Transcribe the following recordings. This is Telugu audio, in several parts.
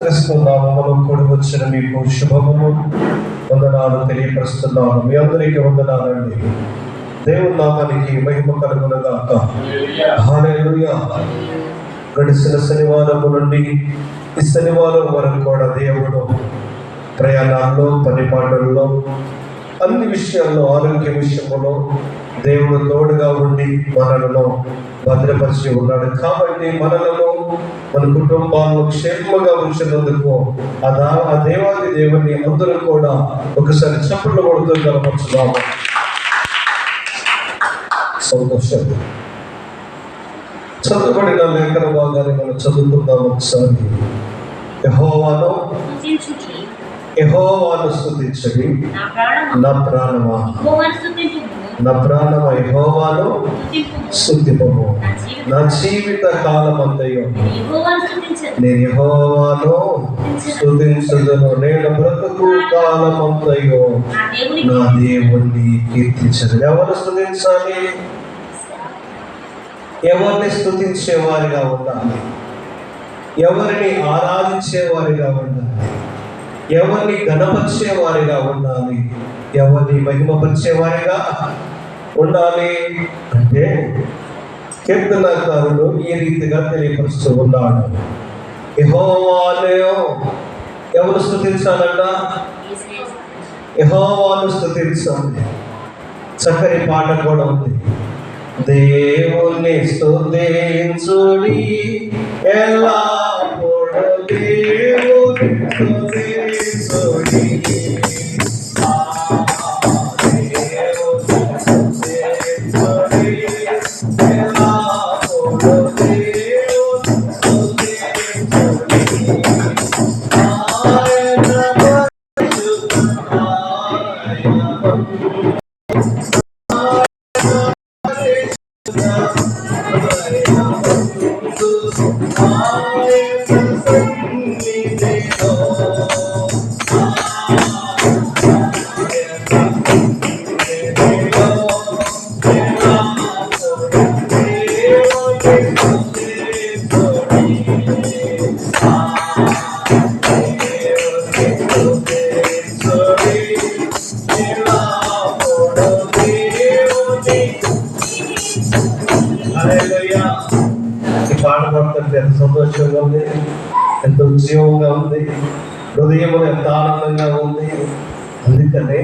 క్రీస్తు నామములో కూడి వచ్చిన మీకు శుభములు వందనాలు తెలియపరుస్తున్నాను. మీ అందరికీ వందనాలండి. దేవుని నామానికి మహిమ కలుగునుగాక. హల్లెలూయా. గడిచిన శనివారం నుండి ఈ శనివారం వరకు కూడా దేవుడు ప్రయాణాల్లో, పనిపాటల్లో, అన్ని విషయాల్లో, ఆరోగ్య విషయంలో దేవుడు తోడుగా ఉండి మనలను భద్రపరిచి ఉన్నాడు. కాబట్టి మనలను, మన కుటుంబాలను క్షేమంగా ఉంచినందుకు ఆ దేవాది దేవుని అందరూ కూడా ఒకసారి చప్పట్లు కొడుతూ కనపరుచున్నాము. సంతోషం. చదువుబడిన లేఖన భాగాన్ని మనం చదువుకుందాం ఒకసారి. యెహోవాను స్తుతించుడి నా ప్రాణమా, నా ప్రాణమా యెహోవాను స్తుతింపుము. నా జీవిత కాలమంతయు నేను యెహోవాను స్తుతించుదును. నేను బ్రతుకు కాలమంతయు నా దేవుణ్ణి కీర్తించదు. ఎవరు స్తుతించాలి? ఎవరిని స్తుతించేవారిగా ఉండాలి, ఎవరిని ఆరాధించేవారిగా ఉండాలి, ఎవరిని ఘనపరిచేవారిగా ఉండాలి, ఎవరిని మహిమపరిచేవారిగా ఉండాలి అంటే కీర్తనకారుడు ఈ రీతిగా తెలియపరుస్తూ ఉన్నాడు. యెహోవాను ఎవరు స్తుతించాలంట? యెహోవాను స్తుతించాలి. చక్కని పాట కూడా ఉంది. దేవుని స్తుతించుడి ఎల్లప్పుడూ, దేవుని స్తుతించుడి. ఎంత సంతోషంగా ఉంది, ఎంత ఉద్యోగంగా ఉంది, హృదయంలో ఎంత ఆనందంగా ఉంది. అందుకనే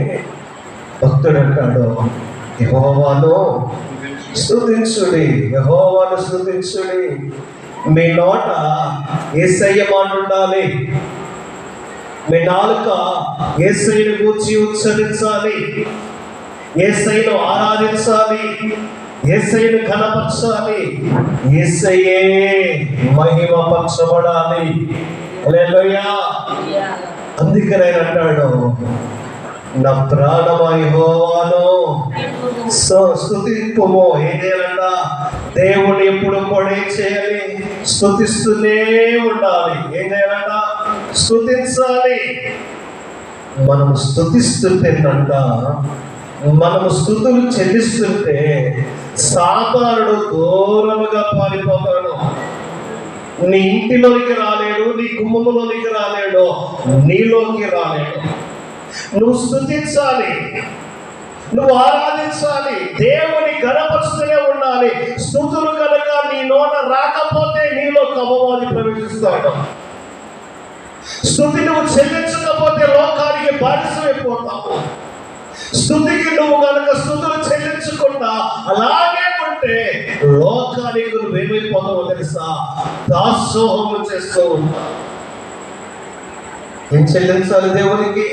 భక్తుడు అంటాడు, యెహోవాను స్తుతించుడి, యెహోవాను స్తుతించుడి. మీ నోట యేసయ్య మాట ఉండాలి, మీ నాలుక యేసయ్యను గూర్చి ఉచ్చరించాలి, యేసయ్యను ఆరాధించాలి, యేసయ్యను ఘనపరచాలి, యేసయ్యే మహిమపరచబడాలి. హల్లెలూయా. అందుకనే అంటాడు, నా ప్రాణమా యెహోవాను స్తుతింపుము. ఏం చేయాలంట? దేవుని ఎప్పుడు కూడా ఏం చేయాలి? స్తుతిస్తూనే ఉండాలి. ఏం చేయాలంట? స్తుతించాలి. మనం స్తుతిస్తుంటేనంట, మనము స్తుతులు చెల్లిస్తుంటే సాతానుడు దూరముగా పారిపోతాడు. నీ ఇంటిలోకి రాలేడు, నీ గుమ్మములోనికి రాలేడు, నీలోకి రాలేడు. నువ్వు స్తుతించాలి, నువ్వు ఆరాధించాలి, దేవుని ఘనపరుస్తూనే ఉండాలి. స్తుతులు కనుక నీ నోట రాకపోతే నీలో అపవాది ప్రవేశిస్తాడు. స్తుతి నువ్వు చెల్లించకపోతే లోకానికి బానిసమైపోతావు. స్తుతికి నువ్వు కనుక స్తుతులు చెల్లించకుండా అలాగే ఉంటే లోకానికి నువ్వు ఏమైపోతావో తెలుసా? దాసోహము చేస్తూ ఉంటావు. ఏం చెల్లించాలి దేవునికి?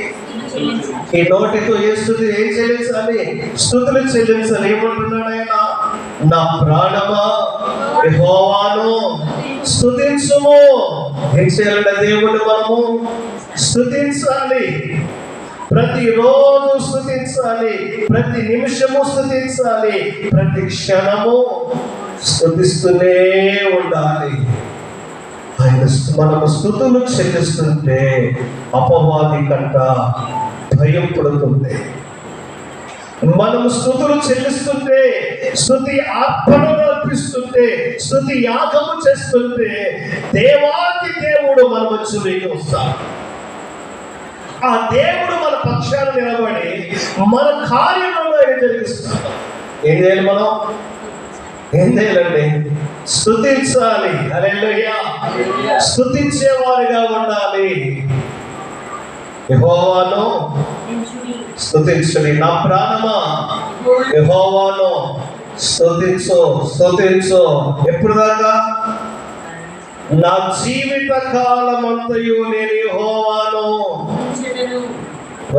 ఈ నోటితో ఏ స్తుతి ఏం చెల్లించాలి? స్తుతులు చెల్లించాలి. ఏమంటున్నాడు ఆయన? నా ప్రాణమా యెహోవాను స్తుతించుము. ఏం చేయాలంటే దేవుని మనము స్తుతించాలి. ప్రతిరోజు స్తుతించాలి, ప్రతి నిమిషము స్తుతించాలి, ప్రతి క్షణము స్తుతిస్తూనే ఉండాలి. ఆయన మనము స్తుతులు చెల్లిస్తుంటే అపవాది కంట భయం పడుతుంది. మనము స్తుతులు చెల్లిస్తుంటే, స్తుతి అర్పణలు అర్పిస్తుంటే, స్తుతి యాగము చేస్తుంటే దేవాది దేవుడు మన మధ్యలోకి వస్తాడు. ఆ దేవుడు మన పక్షాన నిలబడి మన కార్యంలో ఆయన జరిగిస్తాడు. ఏం చేయాలి? మనం ఏం చేయాలండి? స్తుతించాలి. హల్లెలూయా! స్తుతించేవారిగా ఉండాలి. యెహోవాను స్తుతించుడి, నా ప్రాణమా యెహోవాను స్తుతించు, స్తుతించు. ఎప్పుడు దాకా? నా జీవిత కాలమంతయు నేను యెహోవాను.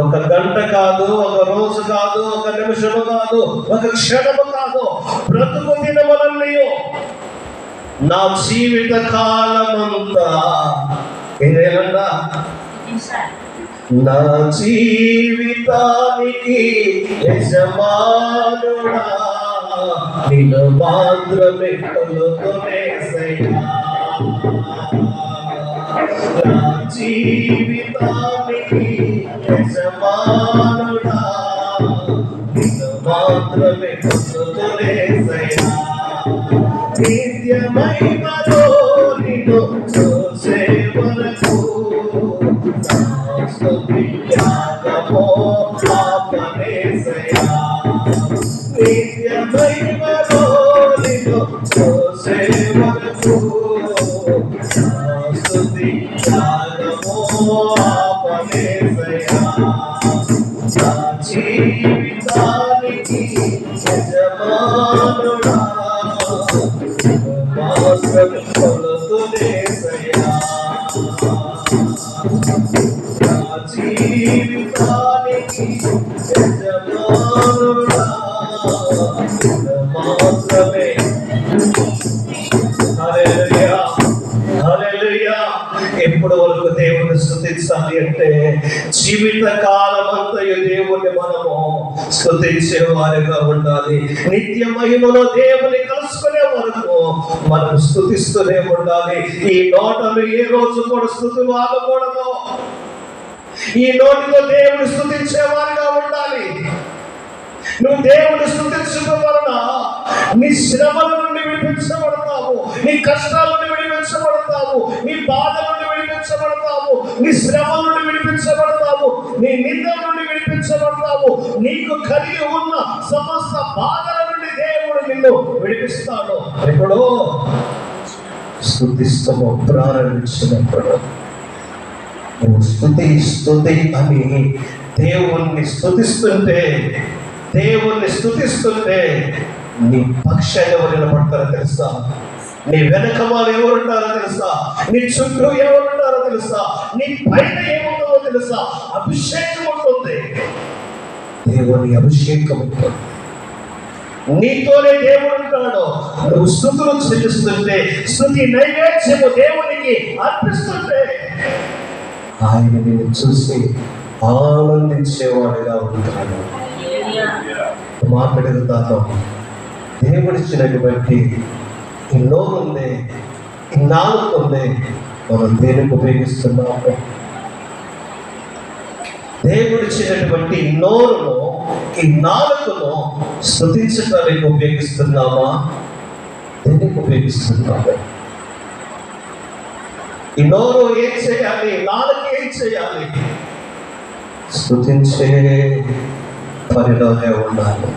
ఒక గంట కాదు, ఒక రోజు కాదు, ఒక నిమిషము కాదు, ఒక క్షణము కాదు, బ్రతుకు దినములన్నీ నా జీవిత కాలమంతా ఏదేనండా నా జీవితానికి యజమానుడా నిన్ను మాత్రమే కొలుకొనేసయ్యా. నా జీవితానికి యజమానుడా నిన్ను మాత్రమే కొలుకొనేసయ్యా. నిత్యమైనదో నిన్ను చూసే వరకు స్తుతియాగమో ఆపనేసయ్యా. నిత్యమైనదో నిన్ను చూసే వరకు స్తుతియాగమో ఆపనేసయ్యా. నా జీవితానికి యజమానుడా మాత్రమే కొలుకొనేసయ్యా. నా జీవితానికి యజమానుడా మాత్రమే. హల్లెలూయా, హల్లెలూయా. ఎప్పుడు వరకు దేవుని స్తుతించాలి అంటే జీవిత కాలమంతయు దేవుని మనము స్తుతించే వారిగా ఉండాలి. నిత్య మహిమలో దేవుని కలుసుకునే వరకు మనం స్తుతిస్తూనే ఉండాలి. ఈ నోటలు ఏ రోజు కూడా స్తుతులు ఆగకూడదు. ఈ నోటిలో దేవుని స్తుతించే వారిగా ఉండాలి. నువ్వు దేవుని స్తుతించడం వలన నీ శ్రమల నుండి విడిపించబడతావు, నీ కష్టాల నుండి విడిపించబడతావు, నీ బాధల నుండి విడిపించబడతావు, నీ శ్రమల నుండి విడిపించబడతావు, నీ నిందల నుండి విడిపించబడతావు. నీకు కలిగి ఉన్న సమస్త బాధల నుండి దేవుడు నిన్ను విడిపిస్తాడు. ఎప్పుడో స్తుతిస్తాము ప్రారంభించినప్పుడు. నువ్వు స్తుతి స్తుతి అని దేవుణ్ణి స్తుతిస్తుంటే, దేవుణ్ణి స్తుతిస్తుంటే నీ పక్షాన ఎవరు నిలబడతారో తెలుసా? నీ వెనక వాళ్ళు ఎవరుంటారో తెలుసా? నీ చుట్టూ ఎవరుంటారో తెలుసా? నీ పైన ఏముంటుందో తెలుసా? అభిషేకం ఉంటుంది. దేవుని అభిషేకం ఉంటుంది. నీతోనే దేవుడు ఉంటాడు. నువ్వు స్తుతులు చెల్లిస్తుంటే, స్తుతి నైవేద్యము దేవునికి అర్పిస్తుంటే ఆయన నిన్ను చూసి ఆనందించేవాడిగా ఉంటాడు. మాట్లాడుతాను. దేవుడిచ్చినటువంటి ఈ నోరు ఉంది, ఈ నాలుక ఉంది, మనం దేనికి ఉపయోగిస్తున్నాము? దేవుడిచ్చినటువంటి నోరును, ఈ నాలుకను స్తుతించడానికి ఉపయోగిస్తున్నామా? దేనికి ఉపయోగిస్తున్నాము? ఈ నోరు ఏం చేయాలి? నాలుక ఏం చేయాలి? స్తుతించే పనిలోనే ఉండాలి.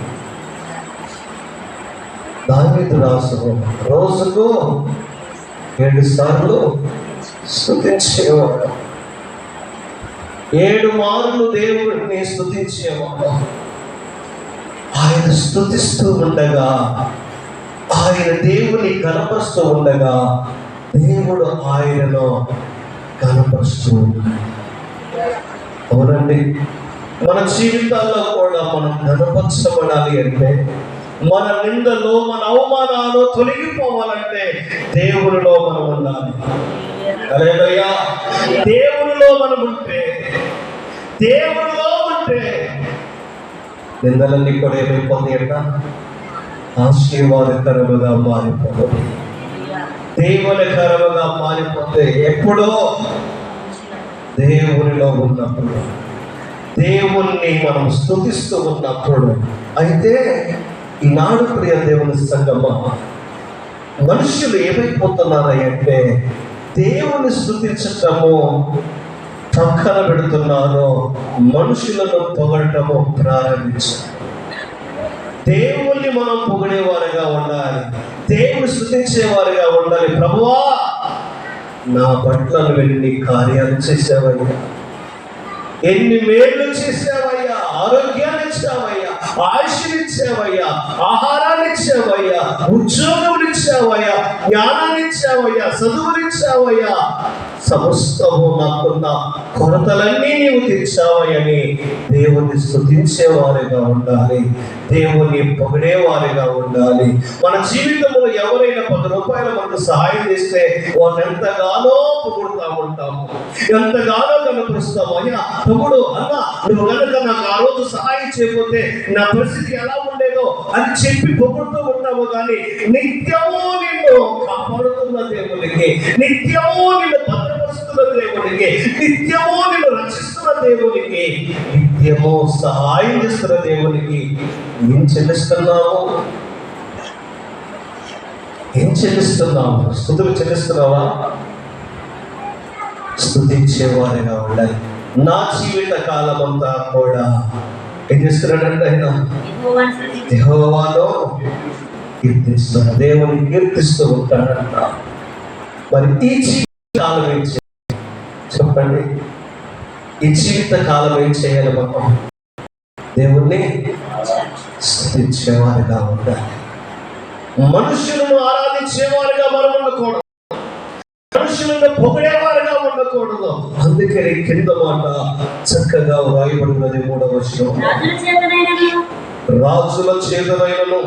దావీదు రాజు రోజుకు 7 సార్లు స్తుతించేవాడు. 7 మార్లు దేవుడిని స్తుతించేవాడు. ఆయన స్తుతిస్తూ ఉండగా, ఆయన దేవుని కనపరుస్తూ ఉండగా దేవుడు ఆయనను కనపరుస్తూ. అవునండి, మన జీవితాల్లో కూడా మనం కనపరచబడాలి అంటే, మన నిందలు, మన అవమానాలు తొలగిపోవాలంటే దేవునిలో మనం ఉండాలి. హల్లెలూయా. దేవునిలో మనం ఉంటే, దేవునిలో ఉంటే నిందలన్నీ కూడా ఏమైపోతాయి అంట? ఆశీర్వాదకరముగా మారిపోతుంది, దేవునికరముగా మారిపోతే. ఎప్పుడో దేవునిలో ఉన్నప్పుడు. దేవుణ్ణి మనం స్తుతిస్తూ ఉన్నప్పుడు, అయితే ఈనాడు ప్రియ దేవుని సంగమా, మనుషులు ఏమైపోతున్నారంటే దేవుని స్తుతించటము పక్కన పెడుతున్నారు, మనుషులను పొగడటము ప్రారంభించారు. దేవుణ్ణి మనం పొగిడేవారుగా ఉండాలి, దేవుని స్తుతించేవారుగా ఉండాలి. ప్రభువా, నా పట్ల ఎన్ని కార్యాలు చేసావయ్యా, ఎన్ని మేళ్ళు చేసావయ్యా, ఆరోగ్యాన్ని ఇచ్చావయ్యా, ఆయుష్ని ఇచ్చావయ్యా, ఆహారాన్ని ఇచ్చావయ్యా, ఉద్యోగం ఇచ్చావయ్యా, జ్ఞానాన్ని ఇచ్చావయ్యా, చదువుని ఇచ్చావయ్యా, సమస్తము నాకున్న కొరతలన్నీ నీవు తీర్చావయ్యని దేవుణ్ణి స్తుతించేవారిగా ఉండాలి, దేవుణ్ణి పొగిడేవారిగా ఉండాలి. మన జీవితంలో ఎవరైనా 10 రూపాయలు మనకు సహాయం చేస్తే వారిని ఎంతగానో పొగుడుతూ ఉంటాము, ఎంతగానో కనపరుస్తాము. అయ్యా తమ్ముడు, అన్న, నువ్వు కనుక నాకు ఆ రోజు సహాయం చేయకపోతే నా పరిస్థితి ఎలా ఉండేదో అని చెప్పి పొగుడుతూ ఉంటాము. కానీ నిత్యము నిన్ను కాపాడుతున్న దేవునికి, నిత్యము నిన్ను భద్రపరుస్తున్న దేవునికి, నిత్యము నిన్ను రక్షిస్తున్న దేవునికి, నిత్యము సహాయం చేస్తున్న దేవునికి ఏం చెల్లిస్తున్నావు? ఏం చెల్లిస్తున్నావు? స్తుతులు చెల్లిస్తున్నావా? స్తుతించేవారిగా ఉండాలి. నా జీవిత కాలం అంతా కూడా ఏం చేస్తున్నాడంటే ఆయన యెహోవాను కీర్తిస్తున్నాడు, దేవుని కీర్తిస్తూ ఉంటాడంట. మరి ఈ జీవిత కాలం ఏం చేయాలి చెప్పండి? ఈ జీవిత కాలం ఏం చేయాలి? మనం దేవుణ్ణి స్తుతించేవారిగా ఉండాలి. మనుషులను ఆరాధించేవారుగా మనం ఉండకూడదు, మనుషులను పొగిడేవారుగా ఉండకూడదు. అందుకే కింద మాట చక్కగా వ్రాయబడినది 3వ వచనం, రాజుల చేతనైనను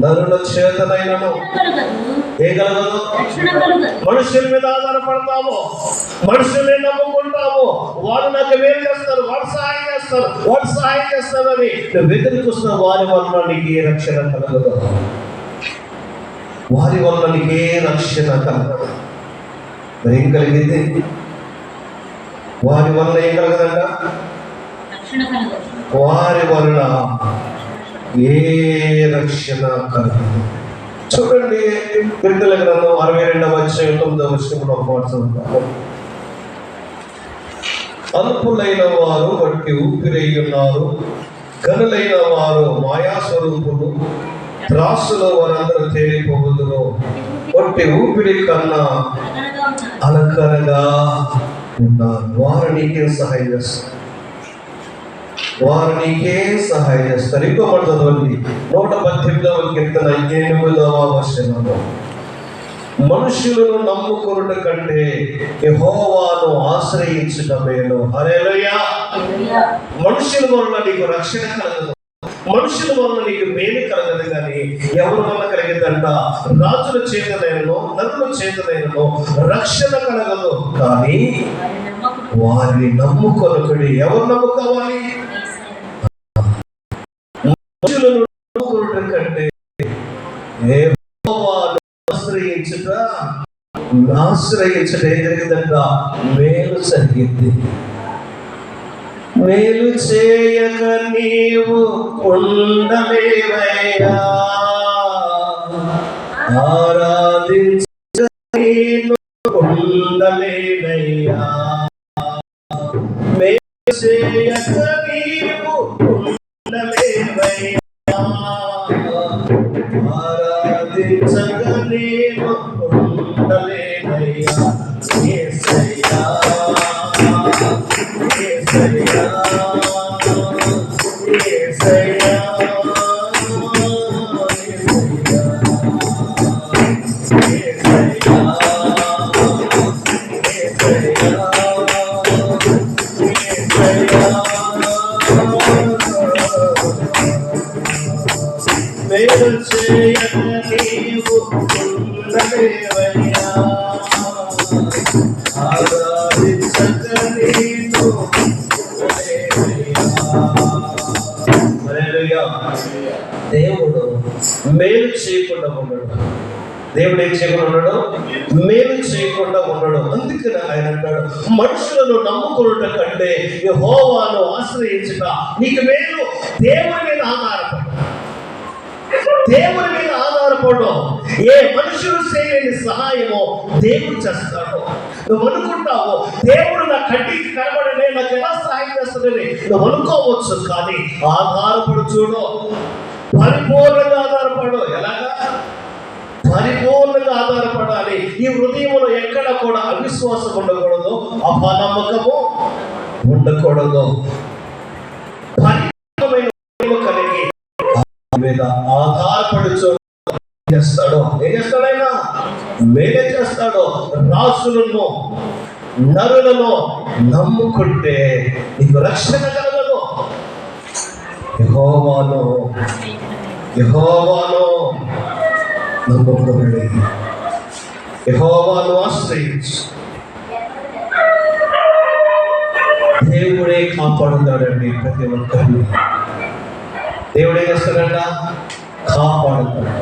నరుల చేతనైనను ఏ కలగదు. మనుషుల మీద ఆధారపడతాము, మనుషుల్ని నమ్ముకుంటాము, వాడు నాకు మేలు చేస్తారు, వాడు సహాయం చేస్తారు, వాడు సహాయం చేస్తారని నువ్వు ఎదురు చూస్తున్న వారి వల్ల నీకు ఏ రక్షణ కలగదు, వారి వల్ల నీకు ఏ రక్షణ కలగదు. మరి ఏం కలిగింది? వారి వల్ల ఏం కలగదంట? వారి వల్ల ఏ రక్షణ కలగదు. చూడండి, కీర్తనల గ్రంథం 62వ అధ్యాయం 9వ వచనం ఒక మాట చదువుతాము. అల్పులైన వారు వాటికి ఊపిరై ఉన్నారు, గనులైన వారు మాయాస్వరూపులు, త్రాసులో వారందరూ తేలిపోవద్దురు, వాటి ఊపిరి కన్నా అలకనగా ఉన్నారు. వారు నీకే సహాయం చేస్తారు, వారు నీకే సహాయం చేస్తారు. ఇంకో మాట చదవండి, 118వ కీర్తన 8వ వచనంలో, మనుషులను నమ్ముకొనుట కంటే యెహోవాను ఆశ్రయించుట మేలు. హల్లెలూయా. మనుషుల వల్ల నీకు రక్షణ కలగదు, మనుషుల వల్ల నీకు మేలు కలగదు. కానీ ఎవరి వల్ల కలిగిందంట? రాజుల చేతనైనను నరుల చేతనైనను రక్షణ కలగదు. కానీ వారిని నమ్ముకొనుకుడి. ఎవరు నమ్ముకోవాలి? మనుషులను నమ్ముకొనుట కంటే యెహోవాను ఆశ్రయించుట ఏం జరిగిందంట? మేలు జరిగింది. మేలు చేయక నీవు ఉండలేవయ్యా, ఆరాధించక నీవు ఉండలేవయ్యా, మేలు చేయక నీవు ఉండలేవయ్యా, ఆరాధించక నీవు ఉండలేవయ్యా. యేసయ్యా, యేసయ్యా, యేసయ్యా, మేలు చేయక నీవు ఉండలేవయ్యా, ఆరాధించక నీవు ఉండలేవయ్యా. దేవుడు మేలు చేయకుండా ఉండడు, దేవుడు ఏం చేయకుండా ఉన్నాడు? మేలు చేయకుండా ఉన్నాడు. అందుకని ఆయన అంటాడు, మనుషులను నమ్ముకున్నట కంటే యెహోవాను ఆశ్రయించుట నీకు మేలు. దేవుని మీద ఆధారపడు, దేవుని మీద ఆధారపడడం. ఏ మనుషులు చేయలేని సహాయమో దేవుడు చేస్తాడు. నువ్వు అనుకుంటావు దేవుడు నా కంటికి కనబడలే, నాకు ఎలా సహాయం చేస్తాడని నువ్వు అనుకోవచ్చు. కానీ ఆధారపడు, చూడు, పరిపూర్ణంగా ఆధారపడు. ఎలాగా? పరిపూర్ణంగా ఆధారపడాలి. ఈ హృదయంలో ఎక్కడ కూడా అవిశ్వాసం ఉండకూడదు, అపనమ్మకము ఉండకూడదు. పరిపూర్ణమైన కలిగి మీద ఆధారపడుచు చేస్తాడు. ఏం చేస్తాడు ఆయన? మేలే చేస్తాడు. రాసులను నరులను నమ్ముకుంటే నీకు రక్షణ కలగదు. యెహోవాను నమ్ముకుని యెహోవాను ఆశ్రయించు. దేవుడే కాపాడుతాడండి ప్రతి ఒక్కరిని. దేవుడు ఏం చేస్తాడంట? కాపాడుతాడు.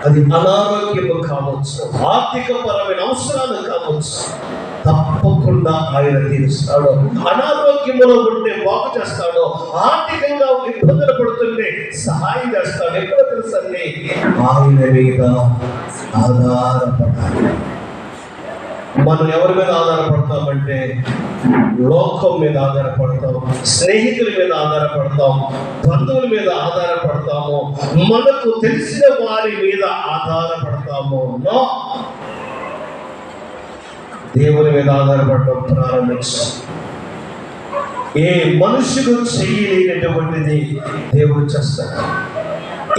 అది అనారోగ్యము కావచ్చు, ఆర్థిక పరమైన అవసరాలు కావచ్చు, తప్పకుండా ఆయన తీరుస్తాడు. అనారోగ్యములో ఉంటే బాగు చేస్తాడు, ఆర్థికంగా ఇబ్బందులు పడుతుంటే సహాయం చేస్తాడు. ఎక్కడ తెలుసండి? ఆయన మీద ఆధారపడాలి. మనం ఎవరి మీద ఆధారపడతామంటే లోకం మీద ఆధారపడతాం, స్నేహితుల మీద ఆధారపడతాం, బంధువుల మీద ఆధారపడతాము, మనకు తెలిసిన వారి మీద ఆధారపడతాము. దేవుని మీద ఆధారపడటం ప్రారంభించాం. ఏ మనుషుడు చేయలేనటువంటిది దేవుడు చేస్తాడు.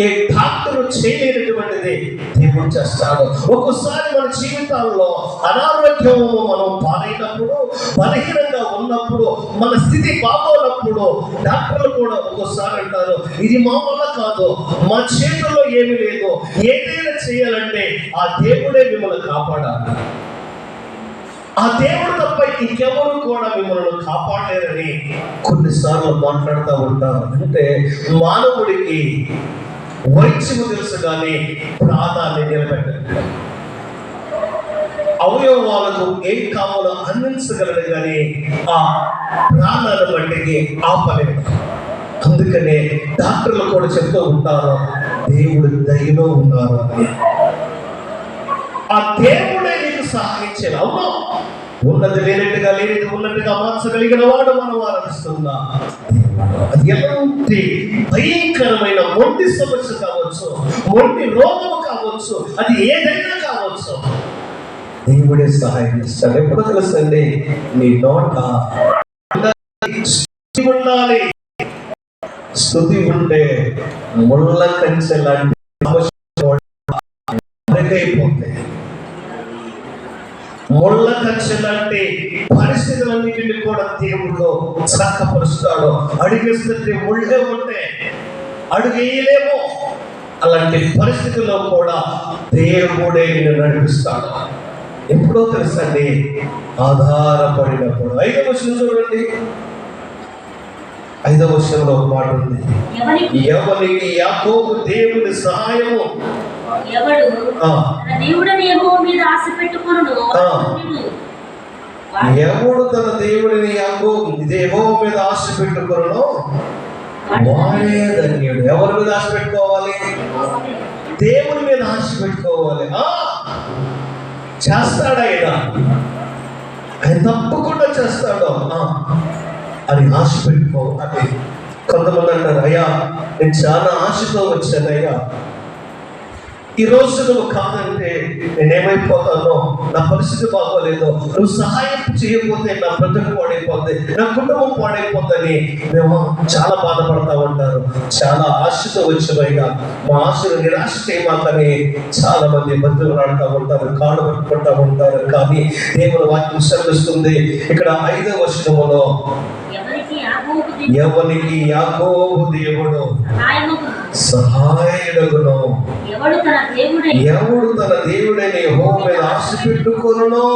ఏ డాక్టర్ చేయలేనటువంటిది దేవుడు చేస్తాడు. ఒక్కోసారి మన జీవితాల్లో అనారోగ్యము మనం పాలైనప్పుడు, బలహీనంగా ఉన్నప్పుడు, మన స్థితి బాగోనప్పుడు డాక్టర్లు కూడా ఒక్కోసారి అంటారు, ఇది మా వల్ల కాదు, మా చేతుల్లో ఏమీ లేదు, ఏదైనా చేయాలంటే ఆ దేవుడే మిమ్మల్ని కాపాడాలి, ఆ దేవుడు తప్ప ఇంకెవరు కూడా మిమ్మల్ని కాపాడలేరని కొన్నిసార్లు మాట్లాడుతూ ఉంటారు. అంటే మానవుడికి వైద్యము తెలుసు కానీ ప్రాణాన్ని నిలబెట్టలేదు. అవయవాలకు ఏం కావాలో అందించగలడు కానీ ఆ ప్రాణాల వంటికి ఆపలేదు. అందుకనే డాక్టర్లు కూడా చెప్తూ ఉంటారు, దేవుడు దయలో ఉన్నారు అని. ఆ దేవుడే నీకు సహాయం చేయాలి. అవును, ఉన్నది లేనట్టుగా, లేనిది ఉన్నట్టుగా మార్చగలిగిన వాడు మనం ఆరాధిస్తున్నా. అది ఎలాంటి భయంకరమైన మొండి సమస్య కావచ్చు, మొండి రోగము కావచ్చు, అది ఏదైనా కావచ్చు, దేవుడే సహాయం చేస్తాడు. ఎప్పుడు తెలుసండి? నీ నోట ఉండాలి. స్తుతి ఉంటే ముళ్ళ కంచె లాంటి అయిపోతాయి. ముళ్ళ కంచె లాంటి పరిస్థితులన్నింటినీ కూడా దేవుడు చక్కపరుస్తాడు. అడుగేస్తుంటే ముళ్ళే ఉంటే అడుగేయలేమో, అలాంటి పరిస్థితుల్లో కూడా దేవుడే నిన్ను నడిపిస్తాడు. ఎప్పుడో తెలుసండి? ఆధారపడినప్పుడు. 5వ వచనం చూడండి. 5వ వచనంలో ఒక మాట ఉంది, ఎవరికి యాకోబు దేవుని సహాయము ఎవడు తన దేవుడిని యెహోవా మీద ఆశ పెట్టుకొనును వాడే ధన్యుడు. ఎవరి మీద ఆశ పెట్టుకోవాలి? దేవుని మీద ఆశ పెట్టుకోవాలి. చేస్తాడు ఆయన తప్పకుండా చేస్తాడు అని ఆశ పెట్టుకోవాలి. కొంతమంది అంటారు, అయ్యా నేను చాలా ఆశతో వచ్చాను, అయ్యా ఈ రోజు నువ్వు కాదంటే నేనేమైపోతానో, నా పరిస్థితి బాగోలేదు, నువ్వు సహాయం చేయకపోతే నా బ్రతుకు పాడైపోతుంది, నా కుటుంబం పాడైపోతుందని మేము చాలా బాధపడతా ఉంటారు. చాలా ఆశతో వచ్చినైనా మా ఆశను నిరాశ చేయమాకని చాలా మంది బంధువులు ఆడుతూ ఉంటారు, కాళ్ళు పట్టుకుంటూ ఉంటారు. కానీ దేవుని వాక్యం సెలవిస్తుంది ఇక్కడ 5వ వచనములో, ఎవరికి యాకోబు దేవుడు సహాయుడగును, ఎవడు తన దేవుడైన యెహోవా మీద ఆశ పెట్టుకొనునో.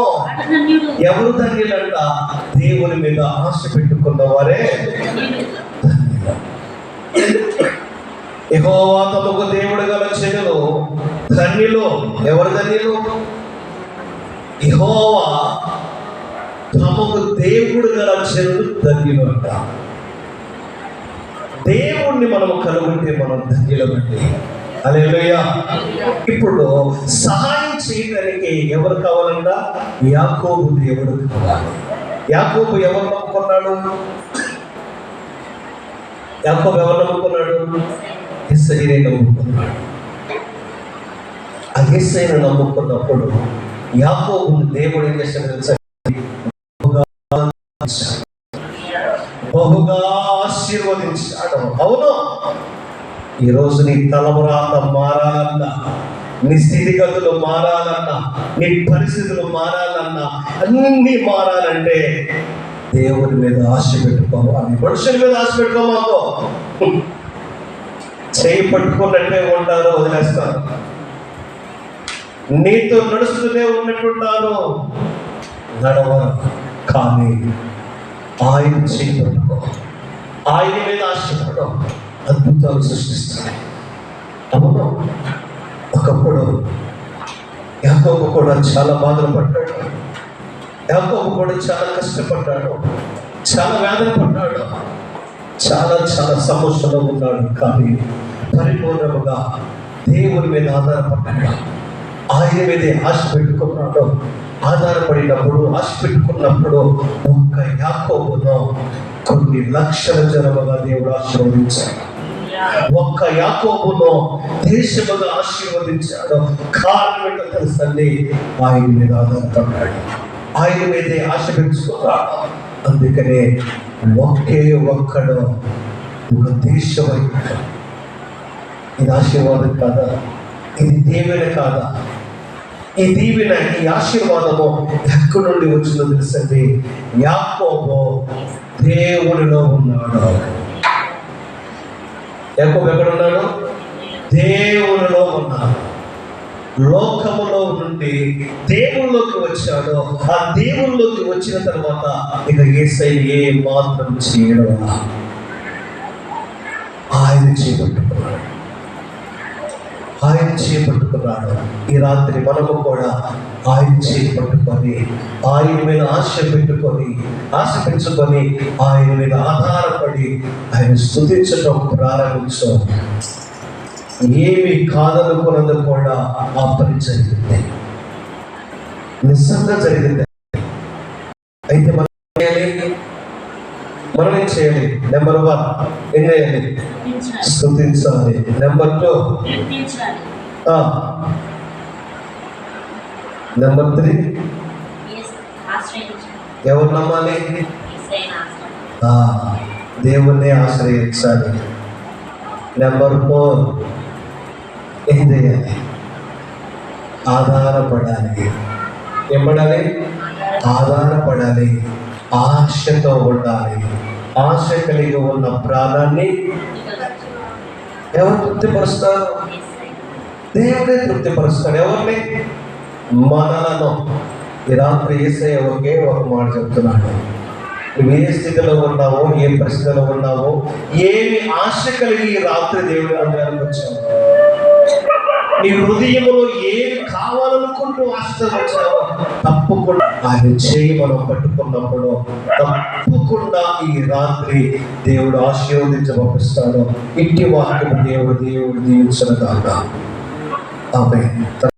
ఎవరు ధన్యులంట? దేవుని మీద ఆశ పెట్టుకున్న వారే. యెహోవా తమకు దేవుడు గల జనులు ధన్యులు. ఎవరు ధన్యులు? యెహోవా తమకు దేవుడు గల జనులు ధన్యులు అంట. దేవుణ్ణి మనం కలుగుంటే మనం ధన్యులమండి. హల్లెలూయా. ఇప్పుడు సహాయం చేయడానికి ఎవరు కావాలంట? యాకోబు దేవుడు కావాలి. యాకోబు ఎవరు నమ్ముకున్నాడు? యాకోబు ఎవరు నమ్ముకున్నాడు? యేసయ్యని నమ్ముకున్నాడు. ఆ యేసయ్యని నమ్ముకున్నప్పుడు యాకోబుని దేవుడు ఏం చేశాడు తెలుసా? బహుగా ఆశీర్వదించాడు. అవును, ఈరోజు నీ తలమురాత మారాలన్నా, నీ స్థితిగతులు మారాలన్నా, నీ పరిస్థితులు మారాలన్నా, అన్నీ మారాలంటే దేవుని మీద ఆశ పెట్టుకోవాలి. మనుషుల మీద ఆశ పెట్టుకోమాకో. చేయి పట్టుకున్నట్టే ఉంటారు, వదిలేస్తారు. నీతో నడుస్తూనే ఉన్నట్టుంటారు, నడవరు. కానీ ఆయన చేయి పట్టుకో, ఆయన మీద ఆశపడో, అద్భుతాలు సృష్టిస్తాడు. అవును, ఒకప్పుడు యాకోబు కూడా చాలా బాధలు పడ్డాడు. యాకోబు కూడా చాలా కష్టపడ్డాడు, చాలా వేదన పడ్డాడు, చాలా చాలా సమస్యలో ఉన్నాడు. కానీ పరిపూర్ణముగా దేవుని మీద ఆధారపడ్డాడు. ఆయన మీదే ఆశ పెట్టుకున్నాడు. ఆధారపడినప్పుడు, ఆశ పెట్టుకున్నప్పుడు ఒక్క యాకోబును కొన్ని లక్షల జనముగా దేవుడు ఆశీర్వదించాడు. ఒక్క యాకోబును దేశముగా ఆశీర్వదించాడు. కారణం ఏంటో తెలుసండి? ఆయన మీద ఆధారపడ్డాడు, ఆయన మీదే ఆశ పెంచుకున్నాడు. అందుకనే ఒకే ఒక్కడు ఒక దేశం. ఇది ఆశీర్వాదం కాదా? ఇది దీవెన కాదా? ఈ దీవెన, ఈ ఆశీర్వాదము ఎక్కడి నుండి వచ్చిందో తెలుసండి? యాకోబు దేవునిలో ఉన్నాడు. యాకోబు ఎక్కడున్నాడు? దేవునిలో ఉన్నాడు. లోకములో నుండి దేవుల్లోకి వచ్చాడు. ఆ దేవుల్లోకి వచ్చిన తర్వాత ఇక యేసయ్య ఏ మాత్రం చేయడం, ఆయన చేపట్టుకున్నాడు. ఆయన చేపట్టుకున్నాడు. ఈ రాత్రి మనము కూడా ఆయన చేపట్టుకొని, ఆయన మీద ఆశ పెట్టుకొని, ఆశ పెంచుకొని, ఆయన మీద ఆధారపడి ఆయన స్తుతించడం ప్రారంభించు. ఏమి కాదనుకున్నది కూడా ఆ పని జరిగింది, నిజంగా జరిగింది. అయితే మనం ఏం చేయాలి? నెంబర్ 1 ఏం చేయాలి? స్తుతించాలి. నెంబర్ 2 నెంబర్ 3 ఎవరు నమ్మాలి? దేవుణ్ణి ఆశ్రయించాలి. నెంబర్ 4 ఏం చేయాలి? ఆధారపడాలి. ఏం పడాలి? ఆధారపడాలి. ఆశతో ఉండాలి. ఆశ కలిగి ఉన్న ప్రాణాన్ని ఎవరు తృప్తిపరుస్తారు? దేవుడే తృప్తిపరుస్తాడు. ఎవరిని? మనలను. ఈ రాత్రి యేసయ్య ఒకే ఒక మాట చెప్తున్నాడు. నువ్వు ఏ స్థితిలో ఉన్నావో, ఏ పరిస్థితిలో ఉన్నావో, ఏమి ఆశ కలిగి ఈ రాత్రి దేవుడి అందరికి వచ్చావు, నీ హృదయంలో ఏమి కావాలనుకుంటూ ఆశతో వచ్చావో, తప్పకుండా ఆయన చేయి మనం పట్టుకున్నప్పుడు తప్పకుండా ఈ రాత్రి దేవుడు ఆశీర్వదించి పంపిస్తాడు. ఇంటి వాక్యం దేవుడు దీవించిన కాక. ఆమేన్.